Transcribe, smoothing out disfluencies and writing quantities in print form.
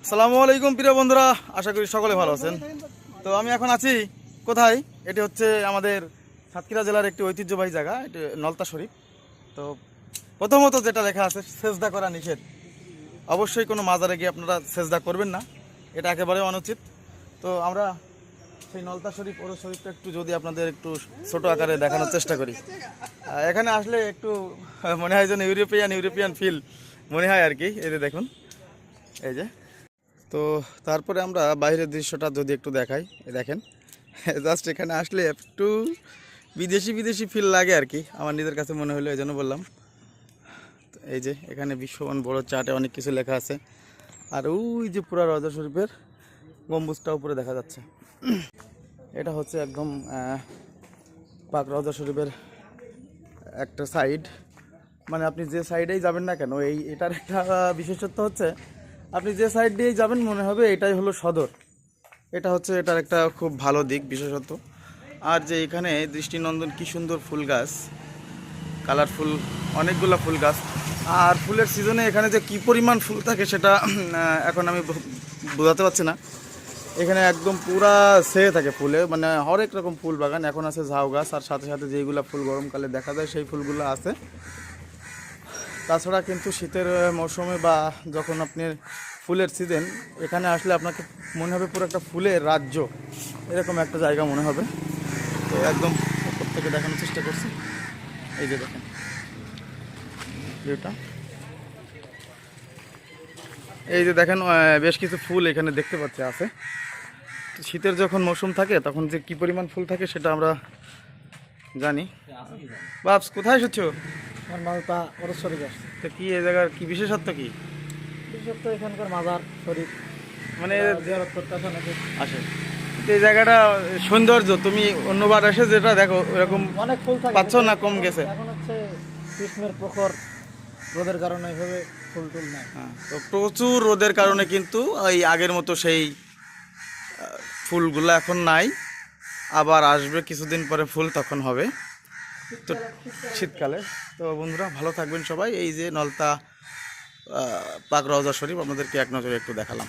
আসসালামু আলাইকুম প্রিয় বন্ধুরা, আশা করি সকলে ভালো আছেন। তো আমি এখন আছি কোথায়? এটি হচ্ছে আমাদের সাতক্ষীরা জেলার একটি ঐতিহ্যবাহী জায়গা, এটি নলতা শরীফ। তো প্রথমত যেটা লেখা আছে, সেজদা করা নিষেধ। অবশ্যই কোনো মাজারে গিয়ে আপনারা সেজদা করবেন না, এটা একেবারে অনুচিত। তো আমরা সেই নলতা শরীফ ওরস শরীফটা একটু যদি আপনাদের একটু ছোট আকারে দেখানোর চেষ্টা করি। এখানে আসলে একটু মনে হয় যেন ইউরোপিয়ান ফিল মনে হয় আর কি। এই যে দেখুন, এই যে। তো তারপরে আমরা বাইরের দৃশ্যটা যদি একটু দেখাই, দেখেন জাস্ট এখানে আসলে একটু বিদেশি ফিল লাগে আর কি, আমার নিজের কাছে মনে হলো, এই জন্য বললাম। এই যে এখানে বিশ্বমান বড় চার্টে অনেক কিছু লেখা আছে, আর ওই যে পুরা রওজা শরীফের গম্বুজটা উপরে দেখা যাচ্ছে। এটা হচ্ছে একদম পাক রওজা শরীফের একটা সাইড, মানে আপনি যে সাইডেই যাবেন না কেন, এটার একটা বিশেষত্ব হচ্ছে আপনি যে সাইড দিয়েই যাবেন মনে হবে এটাই হলো সদর। এটা হচ্ছে এটার একটা খুব ভালো দিক, বিশেষত। আর যে এখানে দৃষ্টিনন্দন কি সুন্দর ফুল গাছ, কালারফুল অনেকগুলো ফুল গাছ। আর ফুলের সিজনে এখানে যে কি পরিমাণ ফুল থাকে সেটা এখন আমি বোঝাতে পারছি না। এখানে একদম পুরা ছেয়ে থাকে ফুলে, মানে হরেক রকম ফুল বাগান। এখন আছে ঝাউ গাছ, আর সাথে সাথে যেইগুলো ফুল গরমকালে দেখা যায় সেই ফুলগুলো আছে। তাছাড়া কিন্তু শীতের মৌসুমে বা যখন আপনি ফুলের সিজন, এখানে আসলে আপনাকে মনে হবে পুরো একটা ফুলের রাজ্য, এরকম একটা জায়গা মনে হবে। তো একদম উপর থেকে দেখানোর চেষ্টা করছি, এই যে দেখেন ভিউটা। এই যে দেখেন বেশ কিছু ফুল এখানে দেখতে পাচ্ছি আছে। তো শীতের যখন মৌসুম থাকে তখন যে কি পরিমাণ ফুল থাকে সেটা আমরা জানি। বাপস, কোথায় এসেছো? নলতা ওরস শরীফ আসছে। তো কি এই জায়গার কি বিশেষত্ব কি? বিশেষত এখানকার মাজার শরীফ মানে জিয়ারত করতে আসে অনেকে। আসে এই জায়গাটা সৌন্দর্য, তুমি অন্যবার এসে যেটা দেখো ওরকম অনেক ফুল থাকে, পাচ্ছ না, কম গেছে। এখন হচ্ছে গ্রীষ্মের প্রখর রোদের কারণে এইভাবে ফুল টুল নাই। হ্যাঁ, তো প্রচুর রোদের কারণে কিন্তু ওই আগের মতো সেই ফুলগুলো এখন নাই। আবার আসবে কিছুদিন পরে ফুল, তখন হবে। তো শীতকালে। তো বন্ধুরা ভালো থাকবেন সবাই। এই যে নলতা পাক রওজা শরীফ আপনাদেরকে এক নজরে একটু দেখালাম।